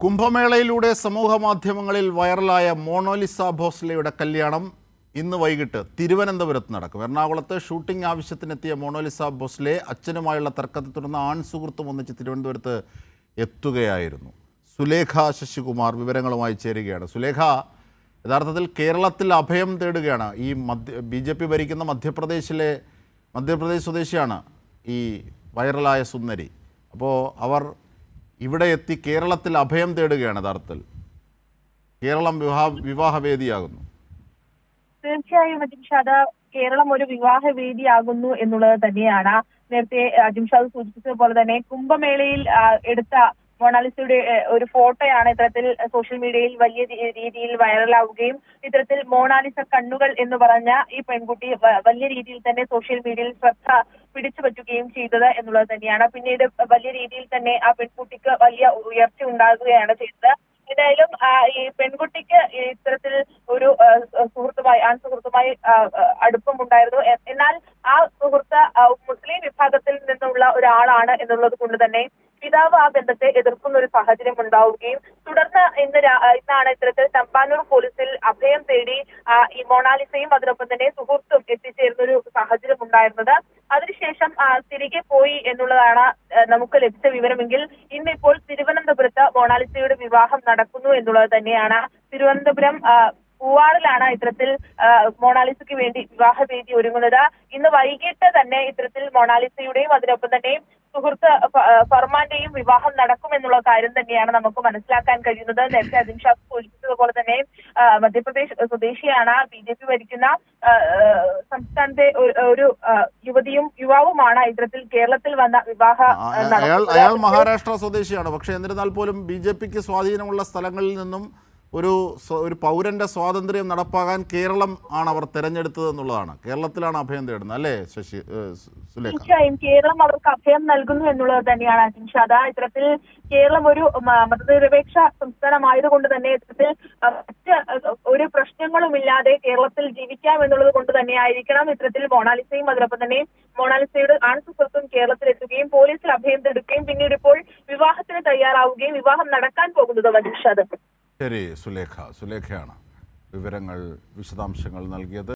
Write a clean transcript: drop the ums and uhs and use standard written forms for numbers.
കുംഭമേളയിലൂടെ സമൂഹമാധ്യമങ്ങളിൽ വൈറലായ മോണോലിസ ഭോസ്ലെയുടെ കല്യാണം ഇന്ന് വൈകിട്ട് തിരുവനന്തപുരത്ത് നടക്കും. എറണാകുളത്ത് ഷൂട്ടിംഗ് ആവശ്യത്തിനെത്തിയ മോണോലിസ ഭോസ്ലെ അച്ഛനുമായുള്ള തർക്കത്തെ തുടർന്ന് ആൺ സുഹൃത്തും ഒന്നിച്ച് തിരുവനന്തപുരത്ത് എത്തുകയായിരുന്നു. സുലേഖ ശശികുമാർ വിവരങ്ങളുമായി ചേരുകയാണ്. സുലേഖ, യഥാർത്ഥത്തിൽ കേരളത്തിൽ അഭയം തേടുകയാണ്. ഈ BJP ഭരിക്കുന്ന മധ്യപ്രദേശ് സ്വദേശിയാണ് ഈ വൈറലായ സുന്ദരി. അപ്പോൾ അവർ ഇവിടെ എത്തി കേരളത്തിൽ അഭയം തേടുകയാണ്. യഥാർത്ഥത്തിൽ കേരളം വിവാഹവേദിയാകുന്നു. തീർച്ചയായും അജിംഷാദ്, കേരളം ഒരു വിവാഹവേദിയാകുന്നു എന്നുള്ളത് തന്നെയാണ്. നേരത്തെ അജിംഷാദ് സൂചിപ്പിച്ചതുപോലെ തന്നെ കുംഭമേളയിൽ എടുത്ത മൊണാലിസയുടെ ഒരു ഫോട്ടോയാണ് ഇത്തരത്തിൽ സോഷ്യൽ മീഡിയയിൽ വലിയ രീതിയിൽ വൈറലാവുകയും ഇത്തരത്തിൽ മൊണാലിസ കണ്ണുകൾ എന്ന് പറഞ്ഞ ഈ പെൺകുട്ടി വലിയ രീതിയിൽ തന്നെ സോഷ്യൽ മീഡിയയിൽ ശ്രദ്ധ പിടിച്ചു പറ്റുകയും ചെയ്തത് എന്നുള്ളത് തന്നെയാണ്. പിന്നീട് വലിയ രീതിയിൽ തന്നെ ആ പെൺകുട്ടിക്ക് വലിയ ഉയർച്ച ഉണ്ടാകുകയാണ് ചെയ്തത്. ഏതായാലും ഈ പെൺകുട്ടിക്ക് ഇത്തരത്തിൽ ഒരു ആൺ സുഹൃത്തുമായി അടുപ്പമുണ്ടായിരുന്നു. എന്നാൽ ആ സുഹൃത്ത് മുസ്ലിം വിഭാഗത്തിൽ നിന്നുള്ള ഒരാളാണ് എന്നുള്ളത് കൊണ്ട് തന്നെ പിതാവ് ആ ബന്ധത്തെ എതിർക്കുന്ന ഒരു സാഹചര്യം ഉണ്ടാവുകയും തുടർന്ന് ഇന്നാണ് ഇത്തരത്തിൽ തമ്പാനൂർ പോലീസിൽ അഭയം തേടി ഈ മൊണാലിസയും അതിനൊപ്പം തന്നെ സുഹൃത്തും എത്തിച്ചേരുന്ന ഒരു സാഹചര്യം ഉണ്ടായിരുന്നത്. അതിനുശേഷം തിരികെ പോയി എന്നുള്ളതാണ് നമുക്ക് ലഭിച്ച വിവരമെങ്കിൽ ഇന്നിപ്പോൾ തിരുവനന്തപുരത്ത് മൊണാലിസയുടെ വിവാഹം നടക്കുന്നു എന്നുള്ളത് തന്നെയാണ്. തിരുവനന്തപുരം പൂവാറിലാണ് ഇത്തരത്തിൽ മൊണാലിസയ്ക്ക് വേണ്ടി വിവാഹവേദി ഒരുങ്ങുന്നത്. ഇന്ന് വൈകിട്ട് തന്നെ ഇത്തരത്തിൽ മൊണാലിസയുടെയും അതിനൊപ്പം തന്നെ സുഹൃത്ത് ഫർമാന്റെയും വിവാഹം നടക്കുമെന്നുള്ള കാര്യം തന്നെയാണ് നമുക്ക് മനസ്സിലാക്കാൻ കഴിയുന്നത്. നേരത്തെ അജിംഷാദ് സൂചിപ്പിച്ചതുപോലെ തന്നെ മധ്യപ്രദേശ് സ്വദേശിയാണ്. BJP ഭരിക്കുന്ന സംസ്ഥാനത്തെ ഒരു യുവതിയും യുവാവുമാണ് ഇത്തരത്തിൽ കേരളത്തിൽ വന്ന അയാൾ മഹാരാഷ്ട്ര സ്വദേശിയാണ്. പക്ഷെ എന്നിരുന്നാൽ പോലും BJPക്ക് സ്വാധീനമുള്ള സ്ഥലങ്ങളിൽ നിന്നും ഒരു പൗരന്റെ സ്വാതന്ത്ര്യം നടപ്പാകാൻ കേരളം ആണ് അവർ തെരഞ്ഞെടുത്തത് എന്നുള്ളതാണ്. കേരളത്തിലാണ് അഭയം തേടുന്നത്, അല്ലേ സുലേഖ? തീർച്ചയായും കേരളം അവർക്ക് അഭയം നൽകുന്നു എന്നുള്ളത് തന്നെയാണ് അജിംഷാദ്. ഇത്തരത്തിൽ കേരളം ഒരു മതനിരപേക്ഷ സംസ്ഥാനമായതുകൊണ്ട് തന്നെ ഇത്തരത്തിൽ മറ്റ് ഒരു പ്രശ്നങ്ങളുമില്ലാതെ കേരളത്തിൽ ജീവിക്കാം എന്നുള്ളത് കൊണ്ട് തന്നെയായിരിക്കണം ഇത്തരത്തിൽ മൊണാലിസയും അതിനൊപ്പം തന്നെ മൊണാലിസയുടെ ആൺ സുഹൃത്തും കേരളത്തിലെത്തുകയും പോലീസിൽ അഭയം തേടുകയും പിന്നീട് ഇപ്പോൾ വിവാഹത്തിന് തയ്യാറാവുകയും വിവാഹം നടക്കാൻ പോകുന്നത് അജിംഷാദ്. ശരി സുലേഖയാണ് വിവരങ്ങൾ, വിശദാംശങ്ങൾ നൽകിയത്.